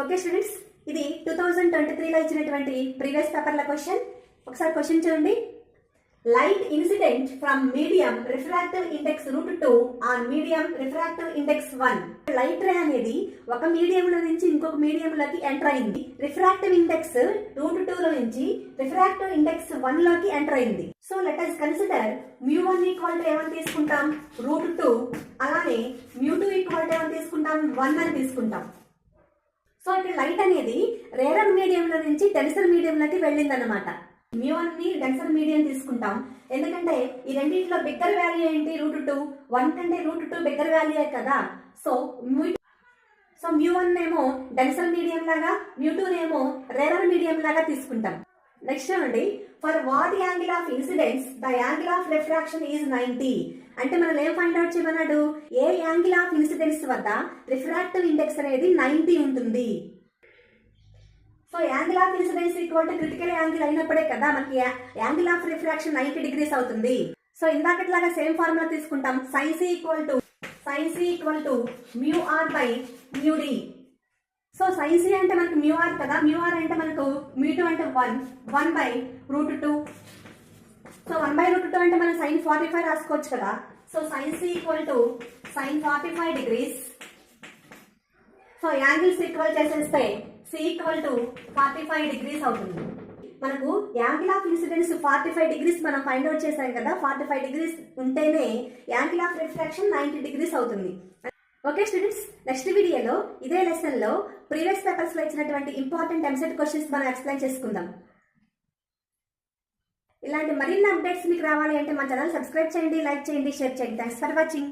Okay students, ఇది 2023లో ఇచ్చినటువంటి previous పేపర్ల క్వశ్చన్. ఒకసారి క్వశ్చన్ చూడండి. Light incident from medium refractive index √2 on medium refractive index 1. Light ray అనేది ఒక మీడియంలో నుంచి ఇంకొక మీడియంలోకి ఎంటర్ అయింది. రిఫ్రాక్టివ్ ఇండెక్స్ √2లో నుంచి రిఫ్రాక్టివ్ ఇండెక్స్ 1 లోకి ఎంటర్ అయింది. So let us consider μ1 equal to ఏమని తీసుకుంటాం, √2. అలానే μ2 ఈక్వల్ టు ఏమని తీసుకుంటాం, 1 అని తీసుకుంటాం. సో ఇక్కడ లైట్ అనేది రేరర్ మీడియంలో నుంచి డెన్సర్ మీడియంలోకి వెళ్ళింది అనమాట. μ1 ని డెన్సర్ మీడియం తీసుకుంటాం, ఎందుకంటే ఈ రెండింటిలో బిగ్గర్ వాల్యూ ఏంటి, √2. 1 కంటే √2 బిగ్గర్ వాల్యూ కదా. సో μ1 ఏమో డెన్సర్ మీడియం లాగా, μ2 ఏమో రేరర్ మీడియం లాగా తీసుకుంటాం. నెక్స్ట్ చూడండి, for what angle of incidence the angle of refraction is 90. అంటే మనం ఏం ఫైండ్ అవుట్ చేయమన్నాడు, ఏ యాంగిల్ ఆఫ్ ఇన్సిడెన్స్ వద్ద రిఫ్రాక్టివ్ ఇండెక్స్ అనేది 90 ఉంటుంది. So angle of incidence equal to critical angle అయినప్పుడే కదా మనకి యాంగిల్ ఆఫ్ రిఫ్రాక్షన్ 90 degrees అవుతుంది. సో ఇందాకట్లాగా సేమ్ ఫార్ములా తీసుకుంటాం. sin c equal to μr by μd. So sin c అంటే మనకు μr కదా, μr అంటే మనకు μ2 అంటే 1 బై √2. సో 1 బై √2 అంటే మనం sin 45 రాసుకోవచ్చు కదా. So sin c equal to sin 45 degrees. So angles equal చేసేస్తే c ఈక్వల్ టు 45 degrees అవుతుంది. మనకు యాంగిల్ ఆఫ్ ఇన్సిడెన్స్ 45 degrees మనం ఫైండ్ అవుట్ చేసాం కదా. 45 degrees ఉంటేనే యాంగిల్ ఆఫ్ రిఫ్రాక్షన్ 90 degrees అవుతుంది. ఓకే స్టూడెంట్స్, నెక్స్ట్ వీడియోలో ఇదే లెసన్ లో ప్రీవియస్ పేపర్స్ లో ఇచ్చినటువంటి ఇంపార్టెంట్ ఎంసెట్ క్వశ్చన్స్ మనం ఎక్స్ప్లెయిన్ చేసుకుందాం. ఇలాంటి మరిన్ని అప్డేట్స్ మీకు రావాలి అంటే మా ఛానల్ సబ్స్క్రైబ్ చేయండి, లైక్ చేయండి, షేర్ చేయండి. Thanks for watching.